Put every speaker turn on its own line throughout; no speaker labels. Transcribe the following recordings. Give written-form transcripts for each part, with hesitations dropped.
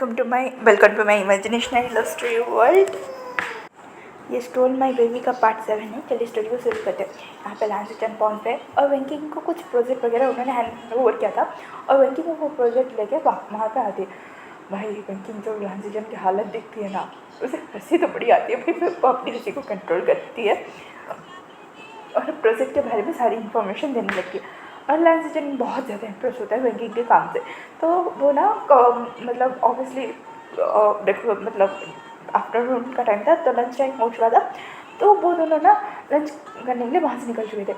Welcome to my imaginational love story world. ये story my baby का part 7 है। चलिए स्टोरी को शुरू करते हैं। यहाँ पे लांसी चंद पहुँच गए और वेंकी को कुछ प्रोजेक्ट वगैरह उन्होंने हैंड ओवर किया था और वेंकी को वो प्रोजेक्ट लेके वहाँ पे आती है। भाई वेंकी जो लांसी चंद की हालत दिखती है ना, उसे हंसी तो बड़ी आती है भाई, फिर वो अपनी हंसी को कंट्रोल करती है और प्रोजेक्ट के बारे में सारी इन्फॉर्मेशन देने लगती है। और लांसी चंद बहुत ज़्यादा इंप्रेस होता है वेंकी के काम से। तो वो ना मतलब ऑब्वियसली देखो, मतलब आफ्टरनून का टाइम था तो लंच टाइम हो चुका था। तो वो दोनों ना लंच करने के लिए वहाँ से निकल चुके थे।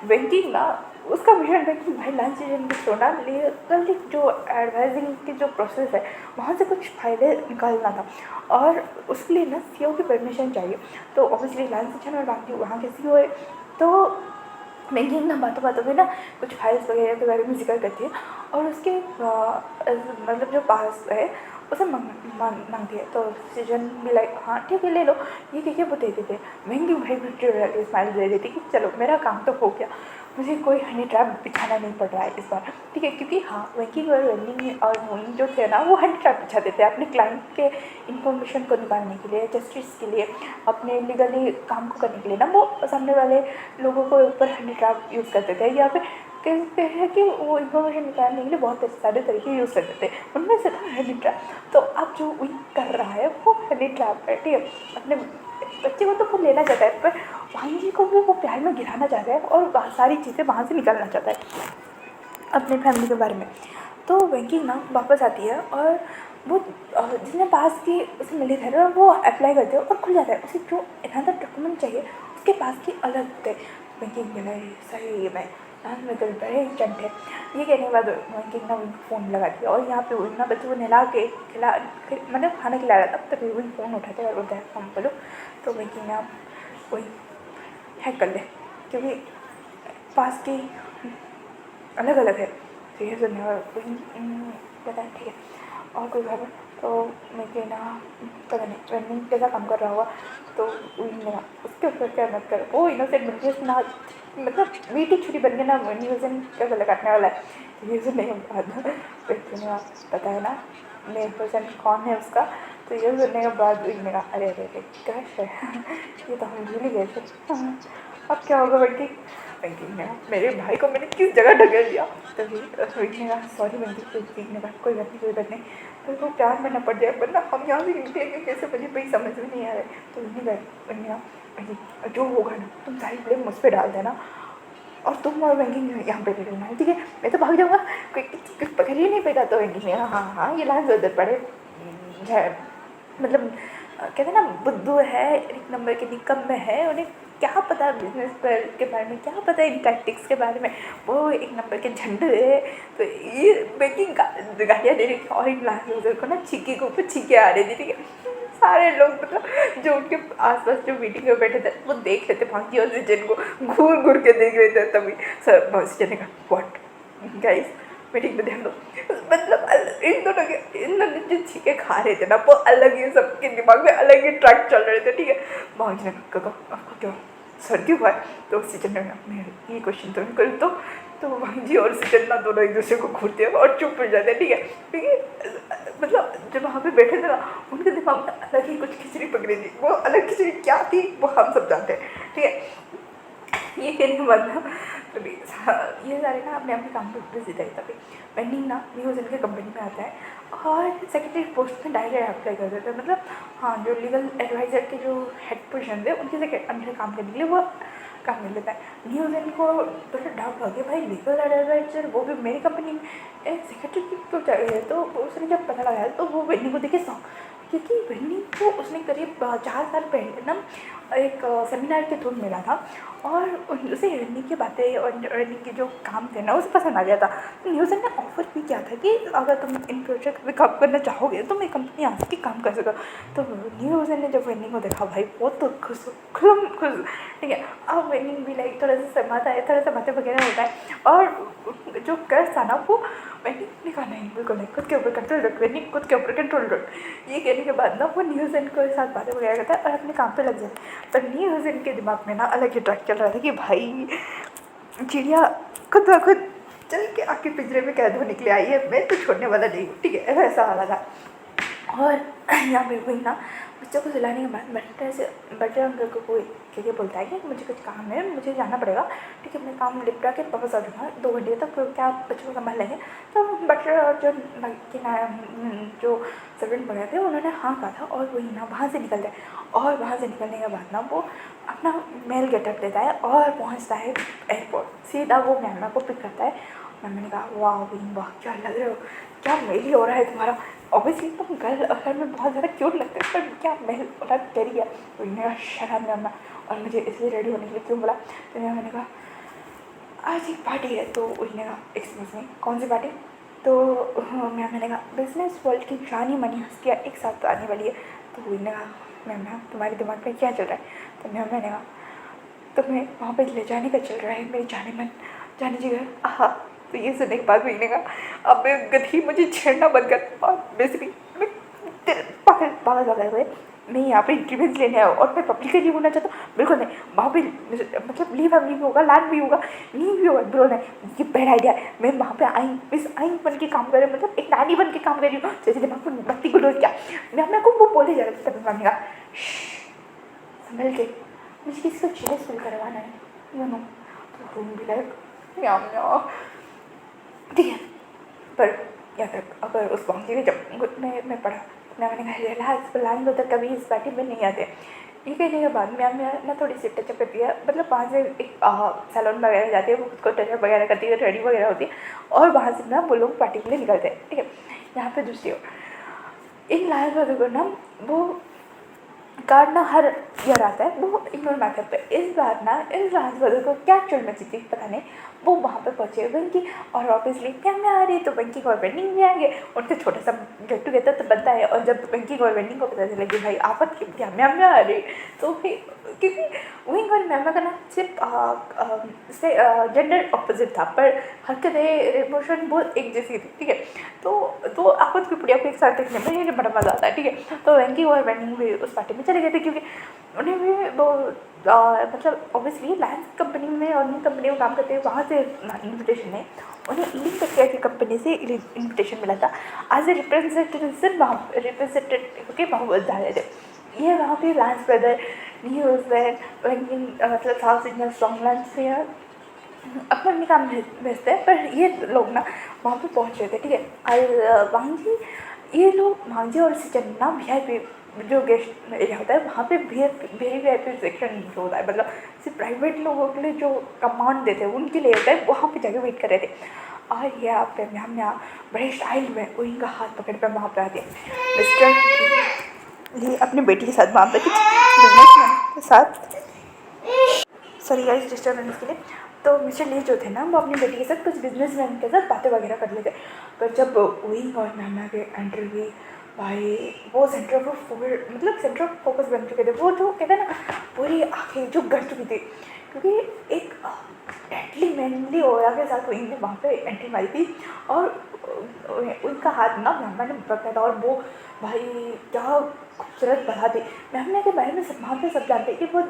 वेंकी ना उसका मिशन था कि भाई लांसी चंद की सोना लीगल जो एडवाइजिंग की जो प्रोसेस है वहाँ से कुछ फायदे निकालना था और उसके लिए ना सीईओ की परमिशन चाहिए। तो ऑब्वियसली लांसी चंद और बाकी वहाँ के सीईओ है। तो वेंकी ना बातों में ना कुछ फाइल्स वगैरह के बारे में जिक्र करती है और उसके मतलब जो पास है उसे मांगती है। तो सीजन भी लाइक हाँ ठीक है ले लो, ये कह वो दे देते। वेंकी भाई स्माइल दे देती कि चलो मेरा काम तो हो गया, मुझे कोई हनी ट्रैप बिछाना नहीं पड़ रहा है इस बार, ठीक है। क्योंकि हाँ वेंकी और वेंडिंग और मोइन जो थे ना वो हनी ट्रैप बिछाते थे अपने क्लाइंट के इन्फॉर्मेशन को निकालने के लिए, जस्टिस के लिए, अपने लीगली काम को करने के लिए ना वो सामने वाले लोगों को ऊपर हनी ट्रैप यूज़ करते थे या फिर कहते हैं कि वो इन्फॉर्मेशन निकालने के लिए बहुत सारे तरीके यूज़ करते थे, उनमें से था हनी ट्रैप। तो अब जो विन कर रहा है वो हनी ट्रैप है, ठीक है। अपने बच्चे को तो वो लेना चाहता है पर वांगी को भी वो प्यार में गिराना चाहता है और सारी चीज़ें वहाँ से निकालना चाहता है अपने फैमिली के बारे में। तो वेंकी ना वापस आती है और वो जिसने पास की उसे मिले थे ना वो अप्लाई करते हैं और खुल जाता है। उसे जो अनदर डॉक्यूमेंट चाहिए उसके पास की अलग थे। वेंकी मिला सही में में तो बड़े चंट है। ये कहने के बाद वेंकी ना फ़ोन लगा दिया और यहाँ पे ना बच्चे को नहला के मतलब खाना खिला रहा था, तब तक विन फ़ोन उठाते और बोलता है फ़ोन बोलो। तो वेंकी ना वही हैक कर ले क्योंकि पास की अलग अलग है। तो ये सुनने और पता है ठीक है और कोई खबर। तो मैं कहना पता नहीं रनिंग कैसा काम कर रहा होगा। तो उसके ऊपर क्या मत करो, वो इनोसेंट बन के ना मतलब मीठी छुरी बन के ना न्यूज़न का गला काटने वाला है। न्यूज़न नहीं बाद पता है ना मेन पर्सन कौन है उसका। तो ये सुनने के बाद मेरा अरे अरे अरे क्रश है ये तो हम भूल ही गए थे। अब क्या होगा बल्कि ने मेरे भाई को मैंने किस जगह ढकेल दिया। तभी रोहित ने कहा सॉरी बंटी ने कहा कोई बात नहीं तो वो प्यार में न पड़ जाए वरना हम यहाँ से निकलेंगे कैसे, मुझे भाई समझ में नहीं आ रहा है। तो उन्हें जो होगा ना तुम सारी ब्लेम मुझ पर डाल देना और तुम और वेंकी यहाँ पे रहना है, ठीक है। मैं तो भाग जाऊँगा, कोई पकड़ ही नहीं पेगा। तो वेंकी ने हाँ ये लाइन उधर पड़े मतलब कहते हैं ना बुद्धू है एक नंबर के निकम्मे है, उन्हें क्या पता बिजनेस पर के बारे में, क्या पता इन टैक्टिक्स के बारे में, वो एक नंबर के झंडे है। तो ये बेकिंग गालियाँ दे रही थी और इन लास्ट यूजर को ना छीके के ऊपर छीके आ रही थी, ठीक है। सारे लोग मतलब जो उनके आसपास जो मीटिंग में बैठे थे वो देख लेते भागी और सचिन को घूर घूर के देख रहे थे। तभी सर सचिन ने कहा व्हाट गाइस मीटिंग में ध्यान दो। मतलब इन दोनों जो छीके खा रहे थे ना वो अलग ही सबके दिमाग में अलग ही ट्रैक चल रहे थे, ठीक है। भाजी ने कहा आपको क्या सर्दी हुआ है। तो सचिन ने मैं ये क्वेश्चन तो नहीं करूँ तो भाजी और सचिन ना दोनों एक दूसरे को घूरते हैं और चुप हो जाते हैं, ठीक है। क्योंकि मतलब जब वहाँ पे बैठे थे ना उनके दिमाग में अलग ही कुछ खिचड़ी पकड़ी थी, वो अलग खिचड़ी क्या थी वो हम सब जानते हैं, ठीक है। ये कहने के बाद ना तभी ये सारे ना अपने अपने काम पर बिजी थे। तभी वेंडिंग ना न्यूज़ इनके कंपनी में आता है और सेक्रेटरी पोस्ट में डायरेक्ट अप्लाई कर देते हैं। मतलब हाँ जो लीगल एडवाइज़र के जो हेड पोजीशन थे उनके अंडर काम करने के लिए वो काम कर लेता है। न्यूज़ इनको थोड़ा डाउट हो गया भाई लीगल एडवाइज़र वो भी मेरी कंपनी में सेक्रेटरी क्यों चाहिए। तो उसने जब पता लगाया तो वो वेंडिंग को देखे शौक, क्योंकि वेंडिंग को उसने करीब 4 साल पहले ना एक सेमिनार के थ्रू मिला था और उसे वेंडिंग की बातें और वेंडिंग के जो काम थे ना उसे पसंद आ गया था। तो न्यूज़न ने ऑफर भी किया था कि अगर तुम इन प्रोजेक्ट में काम करना चाहोगे तो मेरी कंपनी आ के काम कर सको। तो न्यूज़न ने जब वेंडिंग को देखा भाई वो तो खुश, ठीक है। अब वेंडिंग भी लाइक थोड़ा सा सहमत है, थोड़ा सा बातें वगैरह होता है और जो कर्ज था ना वो वेंडिंग ने कहा नहीं बिल्कुल नहीं, खुद के ऊपर कंट्रोल रख वेंडिंग, खुद के ऊपर कंट्रोल रख। ये कहने के बाद ना वो न्यूज़न के साथ बातें वगैरह करता है और अपने काम पे लग जाता है। पर न्यूज़न के दिमाग में ना अलग ही ट्रैक चल रहा था कि भाई चिड़िया खुद ब खुद चल के आके पिंजरे में कैद होने के लिए आई है, मैं तो छोड़ने वाला नहीं हूँ, ठीक है। ऐसा वाला था। और यहाँ पे वही ना बच्चों को सुलाने के बाद बटर अंकल को कोई क्या बोलता है कि मुझे कुछ काम है, मुझे जाना पड़ेगा, ठीक है मैं काम निपटा के वापस आ जाऊँगा 2 घंटे तक, तो क्या आप बच्चों को संभाल लेंगे। तो बटर और जो सर्वेंट वगैरह थे उन्होंने हाँ कहा था, और वही ना वहाँ से निकल जाए, और वहाँ से निकलने के बाद ना वो अपना मेल गेटअप देता है और पहुँचता है एयरपोर्ट। सीधा वो मैम को पिक करता है। मैंने कहा वाह विन वाह, क्या लग रहे हो, क्या मेल ही हो रहा है तुम्हारा। ऑब्वियसली तुम गर्ल घर में बहुत ज़्यादा क्यूट लगते हैं, पर क्या मेल होना करी है। तो मेरा शर्म करना, और मुझे इसलिए रेडी होने के लिए क्यों बोला। तो मैंने कहा आज एक पार्टी है। तो उसने कहा एक्सक्यूज़ मी कौन सी पार्टी। तो मैंने कहा बिजनेस वर्ल्ड की जानी मानी हस्तियाँ एक साथ तो आने वाली है। तो उसने कहा मैम तुम्हारे दिमाग में क्या चल रहा है। तो मैंने कहा तुम्हें वहाँ पर ले जाने का चल रहा है, मेरे जाने जगह। हाँ। तो ये सुनने के बाद मैंने कहा अब गधी मुझे छेड़ना बंद कर। और बेसिकली मैं पागल हुए, मैं यहाँ पे इंटरव्यूज लेने आया और मैं पब्लिकली होना चाहता हूँ, बिल्कुल नहीं। वहाँ पे मतलब लीव फैमिली भी होगा, लैंड भी होगा, लीव भी होगा, बिल्कुल नहीं। ये बैड आइडिया है। मैं वहाँ पे आई बन के काम कर रही हूँ, मतलब एक नानी बन के काम कर रही हूँ। जैसे दिमाग को बत्ती को डोल क्या मैं अपने को वो बोले जा रहा था। तभी मम्मी का संभल के, मुझे किसी को जेलस फील करवाना है, यू नो। तो रूम भी लाइक ठीक है। पर याद रख, अगर उस बाउंड्री में जब मैं पढ़ा, मैंने कहा रिलैक्स प्लान तो कभी इस पार्टी में नहीं आते। ये कहने के बाद मैम ना थोड़ी सी टचअप करती है, मतलब वहाँ से एक सैलून वगैरह जाती है, वो खुद को टचअप वगैरह करती है, रेडी वगैरह होती है, और वहाँ से ना वो लोग पार्टी के लिए निकलते हैं। ठीक है। यहाँ पे दूसरी ओर इन लाइव वालों को ना वो कार्ड ना हर ईयर आता है, वो इग्नोर मैथड पे। इस बार ना इन लाइव वालों को क्या चुल मची थी पता नहीं, वो वहाँ पे पहुँचे वेंकी, और ऑब्वियसली क्या मैं आ रही तो वेंकी को और वेंडिंग भी आएंगे, उनका छोटा सा गेट टुगेदर तो बनता है। और जब वेंकी को और वेंडिंग को पता चलेगी भाई आफत की क्या मैं आ रही, तो फिर क्योंकि विंग और मैम का ना सिर्फ जेंडर अपोजिट था, पर हरकतें इमोशन बहुत एक जैसी थी। ठीक है। तो आफत की पुड़िया को एक साथ देखने में ये बड़ा मज़ा आता है। ठीक है। तो वेंकी और वेंडिंग भी उस पार्टी में चले गए थे, क्योंकि उन्हें भी वो मतलब ऑब्वियसली लैंड कंपनी में और इन कंपनी में काम करते हैं, वहाँ से इन्विटेशन है। उन्हें ईलिंग टेक की कंपनी से इन्विटेशन मिला था एज ए रिप्रेजेंटेटिव, वहाँ रिप्रेजेंटेटिव के वहाँ जा रहे थे। ये वहाँ पे लांस ब्रदर न्यूज़ में मतलब साउथ इंडियन सॉन्ग लांस से अपने अपने काम भेजते हैं, पर ये लोग ना वहाँ पे पहुँच रहे थे। ठीक है। और वांगी ये लोग वांगी और सिचन ना VIP जो गेस्ट एरिया होता है वहाँ पे VIP सेक्शन जो होता है, मतलब सिर्फ प्राइवेट लोगों के लिए जो कमांड देते हैं उनके लिए होता है, वहाँ पे जाके वेट कर रहे थे। और यहाँ पे हम यहाँ बड़े स्टाइल में उनका हाथ पकड़ कर वहाँ पे आते हैं मिस्टर ये अपनी बेटी के साथ वहाँ पे कुछ बिजनेसमैन के साथ, सॉरी गाइस डिस्टर्बेंस के लिए। तो मिस्टर ली जो थे ना वो अपनी बेटी के साथ कुछ बिजनेसमैन के साथ बातें वगैरह कर लेते। पर जब विंग और मैम के एंट्री हुई भाई, वो सेंटर ऑफ फोकस बन चुके थे। वो जो कहते हैं ना पूरी आँखें जो गड़ चुकी थी, क्योंकि एक डेडली मैनली ओरा के साथ विंग ने वहाँ पे एंट्री मारी थी, और उनका हाथ ना मैम ने पकड़ा था। और वो भाई क्या खूबसूरत बढ़ा थी। मैम के बारे में सब वहाँ पे सब जानते कि वो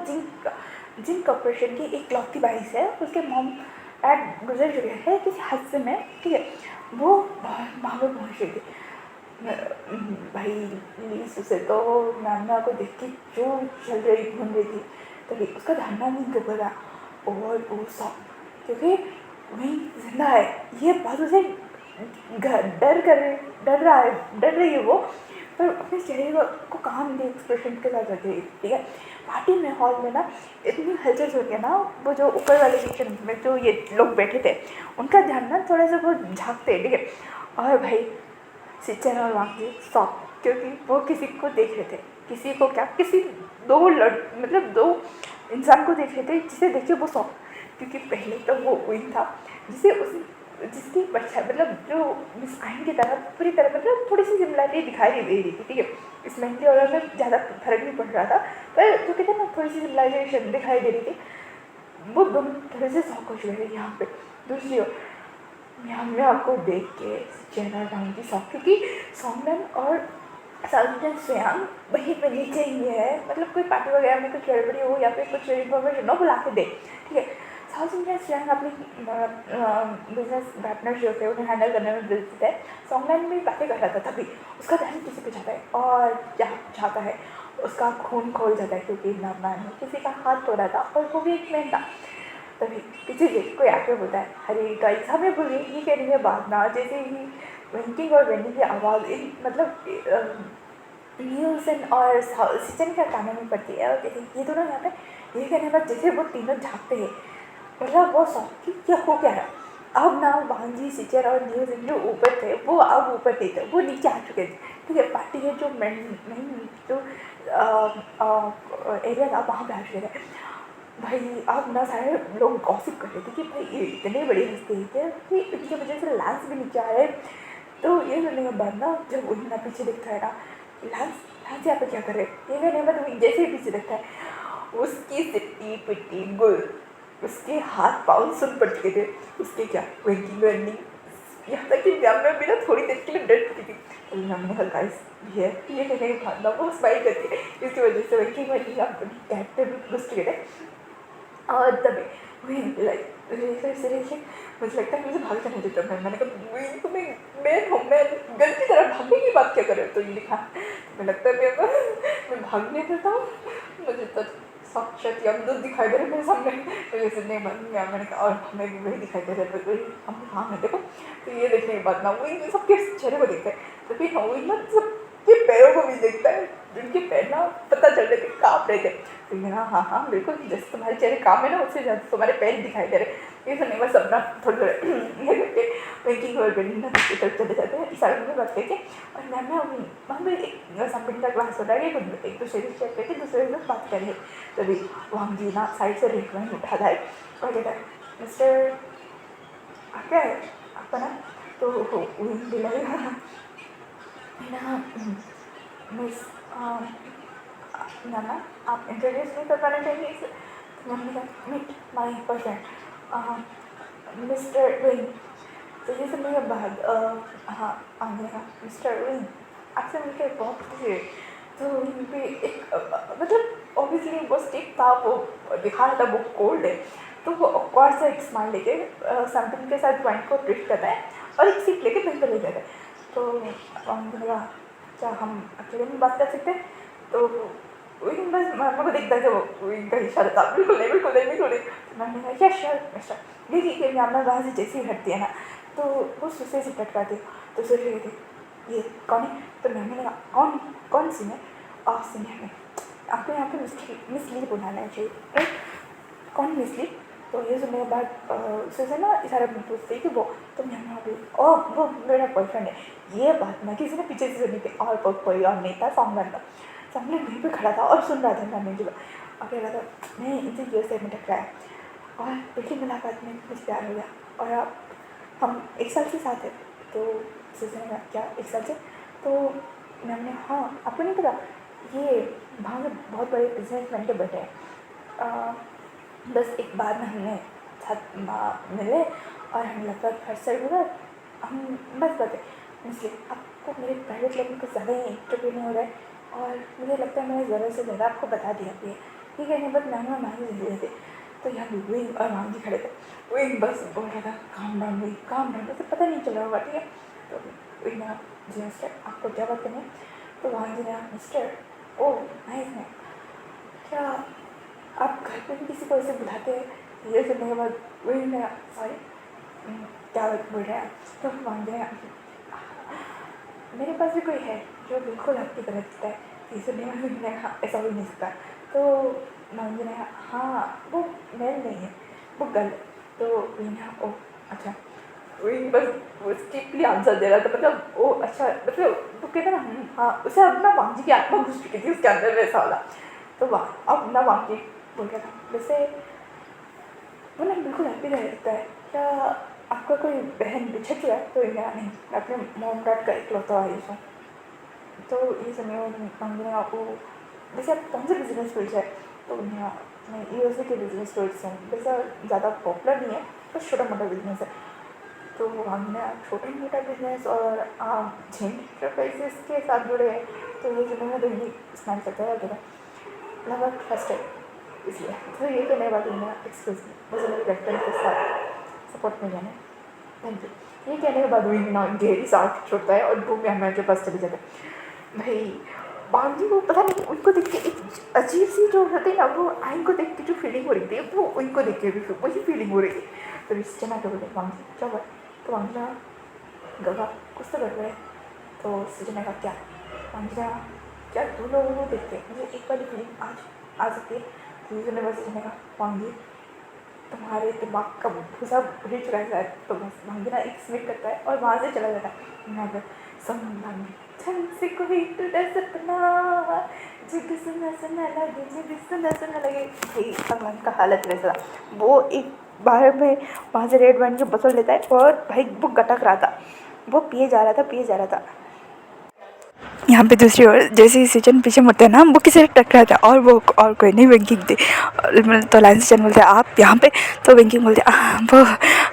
जिन कॉर्पोरेशन की एक लौती बारिश है, उसके मॉम डैड गुजर चुके हैं किसी हादसे में। ठीक है। वो वहाँ पर पहुँच गई थी भाई लीस उसे तो नाना को देख के जो चल रही घूम रही थी, तभी उसका ध्यान नहीं डूबेगा। और वो सब क्योंकि वही जिंदा है, ये बात उसे डर रही है वो, पर अपने चेहरे को काम दे एक्सप्रेशन के साथ रख रही है। ठीक है। पार्टी में हॉल में ना इतनी हलचल हो रही है ना, वो जो ऊपर वाले सेक्शन में जो ये लोग बैठे थे उनका ध्यान ना थोड़ा सा वो झाँकते। ठीक है। और भाई सिचन और वांगी शॉक, क्योंकि वो किसी को देख रहे थे, किसी को क्या किसी मतलब दो इंसान को देख रहे थे, जिसे देखिए वो शॉक, क्योंकि पहले तो वो विन था जिसकी बच्चा मतलब जो मिस आइन की तरह पूरी तरह मतलब थोड़ी सी सिमिलरिटी दिखाई नहीं दे रही थी। ठीक है। इस मेहंदी और में ज़्यादा फर्क नहीं पड़ रहा था, पर जो कहते हैं ना थोड़ी सी सिमिलराइजेशन दिखाई दे रही थी। वो दोनों थोड़े से शौक हो चुके थे यहाँ पे। दूसरी ओर मैं आपको देख के चेहरा डालूंगी शौक, क्योंकि सौम्यन और साउथ स्वयं वहीं पर नीचे ही है, मतलब कोई पार्टी वगैरह में कुछ गड़बड़ी हो या फिर कुछ इन्फॉर्मेशन हो बुला के दे। ठीक है। साउथ इंडियन स्लैंग अपनी बिजनेस पार्टनर जो होते हैं उन्हें हैंडल करने में दिलचस्प है। सॉन्गलाइन में बातें कर रहा था तभी उसका ध्यान किसी पे जाता है और जहाँ जाता है उसका खून खोल जाता है क्योंकि नामान ने किसी का हाथ तोड़ा था और वो भी एक मैन था। तभी पीछे से कोई आके बोलता है, अरे गाइस हमें बोलिए ये कह रही है बात ना। जैसे ही विंकिंग और वेंडिंग की आवाज़ मतलब न्यूज़न और सिचन का कानों में पड़ती है और कहते हैं ये दोनों यहाँ पे ये कहने के बाद जैसे वो तीनों झाँकते हैं मतलब वो शौक की क्या हो क्या रहा। अब ना वांजी सिचर और न्यूज़न जो ऊपर थे वो अब ऊपर नहीं थे, वो नीचे आ चुके थे। ठीक है, पार्टी के जो मेन जो एरिया था वहाँ पे आ चुके थे। भाई अब ना सारे लोग गॉसिप कर रहे थे कि भाई ये इतनी बड़ी हस्ती है कि इनकी वजह से लांस भी नीचे आए। तो ये सुनने के बाद ना जब उन्हें ना पीछे दिखता है ना लांस लांस यहाँ पे क्या कर रहे ये कहने के बाद जैसे ही पीछे दिखता है उसकी सिट्टी पिट्टी गुल उसके हाथ पाँव सुन पड़ चुके थे। उसके क्या वेंकिंग वेंडिंग यहाँ तक कि मैं भी ना थोड़ी देर के लिए डर चुकी थी। तो हमने कहा गाइस ये कहने के बाद ना वो स्माइल करती है इसकी वजह से वेंकिंग वेंडिंग अपनी कैरेक्टर भी घुस चुके थे। और तभी वही लाइक सीरियसली मुझे लगता है मुझे भाग जाने देता मैंने कहा वही तो मैं हूँ मैं गलती तरह भागने की बात क्या कर रहे हो। तो ये लिखा मुझे लगता है मैं भागने देता हूँ मुझे तो साक्षात यमदूत दिखाई दे रहे मेरे सामने। तो ये सुनने के बाद मैंने कहा और हमें भी वही दिखाई दे रहा है हम हाँ मैं देखो। तो ये देखने के बाद ना वही सबके चेहरे को देखते हैं तो फिर वही ना सबके पैरों को भी देखता है जिनके पैर ना पता चल रहे थे काँप रहे थे। तो ये हाँ हाँ बिल्कुल जैसे तुम्हारे चेहरे काम है ना उससे ज़्यादा तुम्हारे पैर दिखाई दे रहे। ये सुनने के बाद सब ना थोड़े ये करके वेंकिंग और वेंडिंग ना दूसरी तरफ चले जाते हैं इशारों में बात करके। और मैम ना वहाँ पे एक समथिंग का क्लास होता है कि एक दूसरे से चेक करके दूसरे से बात करें। तभी वहाँ जी ना साइड से रेखवन उठाता है और कहता है मिस्टर क्या है आपका नाम। तो विंग भी लगेगा ना मिस ना आप इंट्रोड्यूस नहीं कर पाना चाहिए इसे। तो मैंने कहा meet my person mister Wing. तो ये सुनने के बाद हाँ आगे कहा मिस्टर विंग आपसे मिलकर बहुत खुशी हुई। तो विंग भी एक मतलब ऑब्वियसली वो स्टिक था वो दिखा रहा था वो कोल्ड है। तो वो ऑकवर्ड सा एक स्माइल लेके समथिंग के साथ पॉइंट को ट्विस्ट करता है और एक सीट लेके वहीं पर ले जाता है। तो मैंने कहा क्या हम अकेले में बात कर सकते हैं। तो विंग बस मेरे को देखता है वो विंग का इशारा था बिल्कुल नहीं बिल्कुल नहीं बिल्कुल नहीं। तो मैंने कहा क्या श्योर मिस्टर देखिए कि मैं वहाँ से जैसे ही हटती है ना तो वो सुसे से टटकाती तो सोच रही थी ये कौन है। तो मैंने कहा कौन कौन सी है और सीनियर में आपको यहाँ पे मिस ली बुलाना है चाहिए राइट कौन मिस ली। तो ये सुनने के बाद सुसे ना इशारा में पूछती कि वो तो मैंने अभी ओह वो मेरा बॉयफ्रेंड है। ये बात ना किसी ने पीछे से सुनी थी और कोई और नहीं था सॉन्ग का सामने वहीं पे खड़ा था और सुन रहा था मैंने जो और कह रहा था मैं इनसे यूएसए में टकराया और पहली मुलाकात में मुझे प्यार हो गया और अब हम 1 साल से साथ हैं। तो सुसे ने कहा क्या 1 साल से। तो मैंने हाँ आपको नहीं पता ये वहाँ के बहुत बड़े बिजनेसमैन के बेटे हैं। बस एक बार में हमने साथ मिले और हम लगभग हर साइड हुआ हम बस बातें इसलिए आपको मेरे प्राइवेट लाइफ में कुछ ज़्यादा ही इंटरव्यू नहीं हो रहा है और मुझे लगता है मैंने ज़रूरत से ज़्यादा आपको बता दिया भी है। ठीक है नहीं बस महंगा महंगी दे रहे थे। तो यहाँ भी विंग और मांगी खड़े थे विंग बस बोल रहा था काम डाउन उसे पता नहीं चल रहा होगा। ठीक है तो विंग ने जी मिस्टर आपको क्या बात करनी है। तो वहाँ जी ने मिस्टर ओ नाइस है क्या आप घर पे भी किसी को ऐसे बुलाते हैं। ये सुनने के बाद वही मैं सॉरी क्या बोल रहे हैं। तो मान गए मेरे पास भी कोई है जो बिल्कुल आपकी तरह दिखता है। ये सुनने के बाद मैंने हाँ ऐसा हो नहीं सकता। तो मान गए हाँ वो मेल नहीं है वो गर्ल। तो वही ओ अच्छा वही बस वो स्ट्रिक्टली आंसर दे रहा था मतलब ओ अच्छा मतलब तो कहते ना हाँ उसे अपना वांजी की आत्मा घुस चुकी थी उसके अंदर वैसा वाला। तो वाह अब ना वांजी बोल रहा था वैसे वो ना बिल्कुल हैप्पी रहता है क्या आपका कोई बहन बिछड़ चुका है। तो या नहीं मैं अपने मॉम डैड का इकलौता आई हूँ। तो ये समय मांगने आपको वैसे आप कौन से बिजनेस फील्ड से है। तो मैं यूएसए के बिजनेस फील्ड से हूँ वैसा ज़्यादा पॉपुलर नहीं है बस छोटा मोटा बिजनेस है। तो हमने छोटा मोटा बिजनेस और जिन इंटरप्राइजेस के साथ जुड़े हैं। तो ये जो मैं इस्तेमाल करता है वगैरह लगभग फर्स्ट है इसलिए तो ये करने के बाद उन्होंने एक्सक्यूज मी, मुझे मेरे कैप्टन के साथ सपोर्ट में जाना है, थैंक यू। ये कहने के बाद वही ना गहरी सांस छोड़ता है और वो मैं के पास चले जाते हैं। भाई बांगी को पता नहीं, उनको देख के एक अजीब सी जो होती है ना, वो आइन को देख के जो फीलिंग हो रही थी वो उनको देख के भी वही फीलिंग हो रही थी। तो इस जना के बोले बांगी क्या हुआ, तो बांगी ना गगा कुछ तो कर रहा है। तो सजना का क्या बांगी ना क्या दो लोगों को देखते हैं, मुझे एक बार फीलिंग आज आ सकती है। तो ने बस सजना का बांगी तुम्हारे दिमाग का भूसा हिट रहता है, तो बस बांगी ना एक स्मिट करता है और वहाँ से चला जाता है। यहाँ पर संग से कोई टूटा सपना जग सुना सुना लगे, जग सुना सुना लगे। भाई सलमान का हालत वैसा था, वो एक बार में वहाँ से रेड वाइन की बोतल लेता है और भाई वो गटक रहा था, वो पिए जा रहा था। यहाँ पे दूसरी ओर जैसे ही सीजन पीछे मुड़ते हैं ना, वो किसी से टकरा था और वो और कोई नहीं वेंकिंग थी। तो लाइन सीजन बोलते हैं आप यहाँ पे, तो वेंकिंग बोलते वो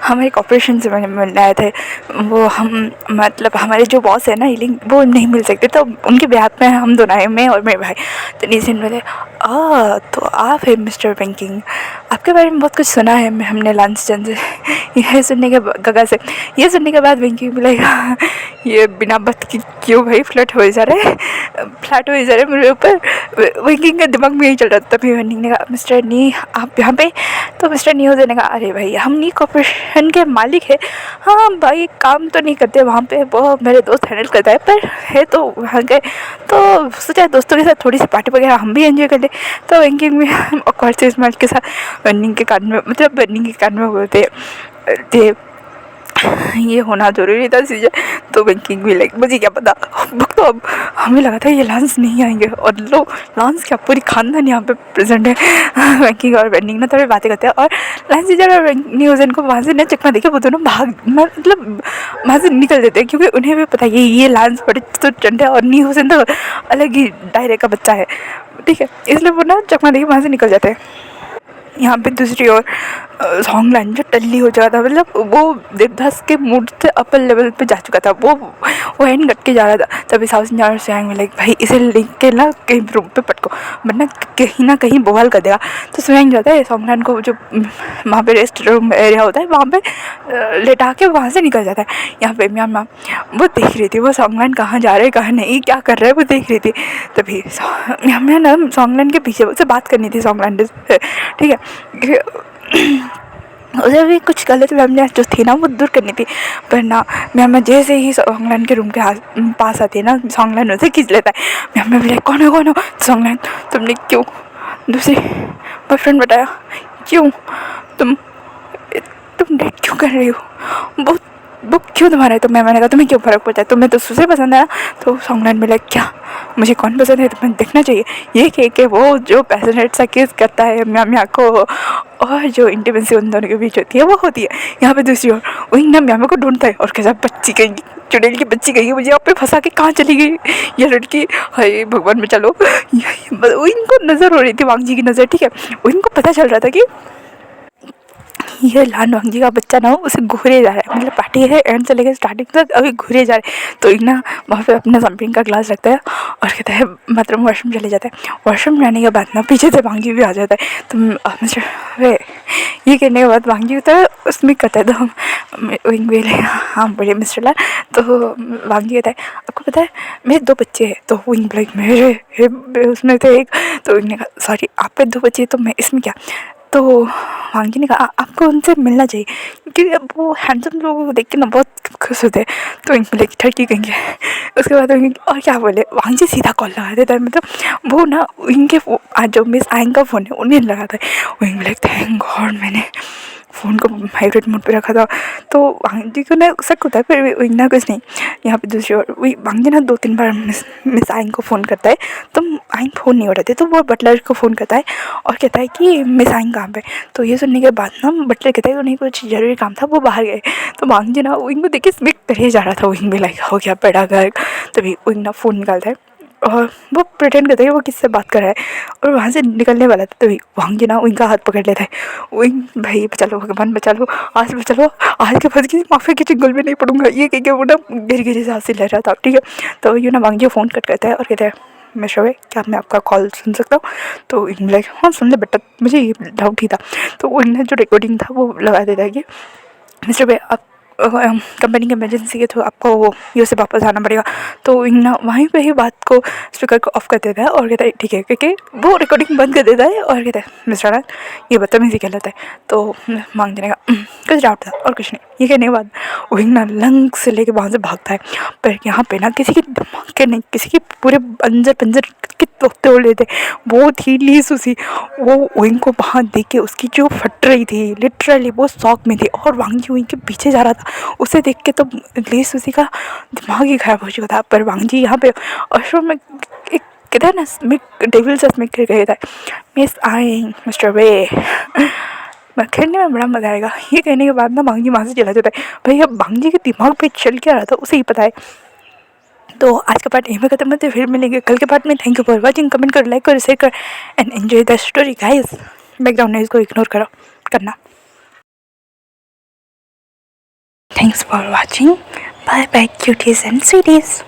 हम एक ऑपरेशन से मिलने आए थे, वो हम मतलब हमारे जो बॉस है ना हीलिंग, वो नहीं मिल सकते, तो उनके ब्याह में हम दोनों आए, मैं और मेरे भाई। तो नीसिन बोले तो आप है मिस्टर वेंकिंग, आपके बारे में बहुत कुछ सुना है हमने लांस चंद से। यह सुनने के गगा से ये सुनने के बाद वेंकिंग बोलेगा ये बिना बात की क्यों भाई फ्लैट हो जा रहे मेरे ऊपर। वेंकिंग का दिमाग में यही चल रहा था। तभी वेंकिंग ने कहा मिस्टर नी आप यहाँ पे, तो मिस्टर नी होने का अरे भाई हम नी कॉर्पोरेशन के मालिक है, हाँ भाई काम तो नहीं करते वहाँ पे, वो मेरे दोस्त हैंडल करता है, पर है तो वहाँ गए तो सोचा दोस्तों के साथ थोड़ी सी पार्टी वगैरह हम भी एंजॉय कर ले। तो वेंकिंग में और से स्माइल के साथ वेंकिंग के कान में मतलब वेंकिंग के कान में बोलते थे ये होना जरूरी था सीजन। तो वेंकिंग भी लाइक मुझे क्या पता, तो अब हमें लगा था ये लांस नहीं आएंगे और लो लांस क्या पूरी खानदान यहाँ पे प्रेजेंट है। वेंकिंग और वेंकिंग ना थोड़ी बातें करते हैं और लांस सीजन और न्यूजन को वहाँ से ना चकमा देखे वो दोनों भाग मतलब वहाँ से निकल देते हैं, क्योंकि उन्हें भी पता है ये लांस बड़े तो चंडे और न्यूजन तो अलग ही दायरे का बच्चा है, ठीक है, इसलिए वो ना चकमा देखे वहाँ से निकल जाते हैं। यहाँ पे दूसरी ओर सॉन्ग लाइन जो टल्ली हो चुका था, मतलब वो देवदास के मूड से अपर लेवल पे जा चुका था, वो एंड कट के जा रहा था। तभी साउथ इंडियन सैंग में लाइक भाई इसे लिख के ना कहीं रूम पे पटको वरना कहीं ना कहीं बवाल कर देगा। तो स्वैंग जाता है सॉन्ग लाइन को जो वहाँ पे रेस्ट रूम एरिया होता है वहाँ पे लेटा के वहाँ से निकल जाता है। यहाँ पे मैम वो देख रही थी वो सॉन्ग लाइन कहाँ जा रहे हैं कहाँ नहीं क्या कर रहा है वो देख रही थी। तभी हमें ना सॉन्ग लाइन के पीछे उससे बात करनी थी सॉन्ग लाइन से, ठीक है, उसे भी कुछ गलत फहमियाँ जो थी ना वो दूर करनी थी। पर ना मैम जैसे ही सॉन्गलाइन के रूम के पास आती है ना सॉन्गलाइन उसे खींच लेता है। मैम बोले कौन हो सॉन्गलाइन तुमने क्यों दूसरी बॉयफ्रेंड बताया, क्यों तुम डेट क्यों कर रही हो, वो क्यों तुम्हारा है। तो मैंने कहा तुम्हें क्यों फ़र्क पड़ता है, तुम्हें तो सुसे पसंद है ना। तो सॉन्गलाइन में लाइक क्या मुझे कौन पसंद है तुम्हें देखना चाहिए, ये के वो जो पैशनेट सा किस करता है म्या को और जो इंटीमेसी उन दोनों के बीच होती है वो होती है। यहाँ पे दूसरी ओर वही ना म्या को ढूंढता है और कैसा बच्ची गई चुड़ैल की बच्ची गई मुझे आप पे फंसा के कहाँ चली गई ये लड़की, हाय भगवान में चलो। इनको नज़र हो रही थी वांग जी की नज़र, ठीक है, इनको पता चल रहा था कि ये लान वांगी का बच्चा ना उसे घूरे जा रहा है, मतलब पार्टी है एंड से लेकर स्टार्टिंग तक अभी घूरे जा रहे हैं। तो एक ना वहाँ पे अपना शैम्पेन का ग्लास रखता है और कहता है मतलब वॉशरूम चले जाता है। वॉशरूम जाने के बाद ना पीछे से वांगी भी आ जाता है। तो मिस्टर वे ये कहने के बाद वांगी तो उसमें कहता है तो हम बोले हाँ बोले मिस्टर लाल। तो वांगी कहता है आपको पता है मेरे 2 बच्चे हैं। तो विंग ब्लैक मेरे उसमें थे एक। तो विंग ने कहा सॉरी आप पे 2 बच्चे तो मैं इसमें क्या। तो वांगी ने कहा आपको उनसे मिलना चाहिए क्योंकि अब वो हैंडसम लोगों को देख के ना बहुत खुश होते हैं। तो इनको लेके ठगी कहेंगे। उसके बाद और क्या बोले वांगी सीधा कॉल लगा देता है, मतलब वो ना इनके आज जो मिस आयन का फ़ोन है उन्हें लगाता है। वो इनको लगता है थैंक गॉड मैंने फ़ोन को वाइब्रेट मोड पे रखा था। तो वांगी को ना शक होता है पर ना कुछ नहीं। यहाँ पे दूसरी ओर वही वांगी ना 2-3 बार मिस आइन को फ़ोन करता है तो आइन फ़ोन नहीं उठाते। तो वो बटलर को फ़ोन करता है और कहता है कि मिस आइन कहाँ पे। तो ये सुनने के बाद ना बटलर कहता है उन्हें कुछ ज़रूरी काम था वो बाहर गए। तो वांगी ना विंग को देख के स्मिक करे जा रहा था। विंग भी लाइक हो गया पेड़ा घर। तभी विंग ना फ़ोन निकालता है और वो प्रिटेंड करता है वो किससे बात कर रहा है और वहाँ से निकलने वाला था। तभी वांगी ना उनका हाथ पकड़ लेता है। विंग भाई बचा लो भगवान बचा लो आज बचा लो, आज के बाद किसी माफिया के चंगुल में नहीं पड़ूंगा ये कह के वो ना गिर गिरी सांस से ले रहा था, ठीक है। तो यू ना वांगी फ़ोन कट करता है और कहता है मिस्टर वे क्या मैं आपका कॉल सुन सकता हूँ? तो इन लाइक हाँ सुन ले बेटा, मुझे ये डाउट ही था। तो उन्होंने जो रिकॉर्डिंग था वो लगा देता है कि मिस्टर वे आप कंपनी की इमरजेंसी के थ्रू आपको वो यूँ से वापस आना पड़ेगा। तो इन्ना वहीं पे ही बात को स्पीकर को ऑफ कर देता है और कहता है ठीक है, क्योंकि वो रिकॉर्डिंग बंद कर देता है और कहता है मिस्टर आनंद ये बदतमीजी गलत है। तो मांग देने का कुछ डाउट था और कुछ नहीं, ये कहने के बाद वो ना लंग से लेके वहाँ से भागता है। पर यहाँ पे ना किसी के दिमाग के नहीं, किसी के पूरे अंजर पंजर के तोड़ लेते। वो थी ली सुसी, वो विंग को वहाँ देख के उसकी जो फट रही थी लिटरली वो शॉक में थी और वांगजी विंग के पीछे जा रहा था। उसे देख के तो ली सुसी का दिमाग ही खराब हो चुका था। पर वांगजी यहाँ पे आश्रम में एक कहता है ना डेविल से स्मिक कर गया था, मिस आई मिस्टर वे खेलने में बड़ा मज़ा आएगा। ये कहने के बाद ना वांगजी वहाँ से चला जाता है। भैया वांगजी के दिमाग पे चल क्या रहा था उसे ही पता है। तो आज का पार्ट यहीं पे खत्म होते, फिर मिलेंगे कल के पार्ट में। Thank you for watching, comment करो, लाइक करो, शेयर करो and enjoy the story guys. Background noise को इग्नोर करना। Thanks for watching, bye bye cuties and स्वीटीज।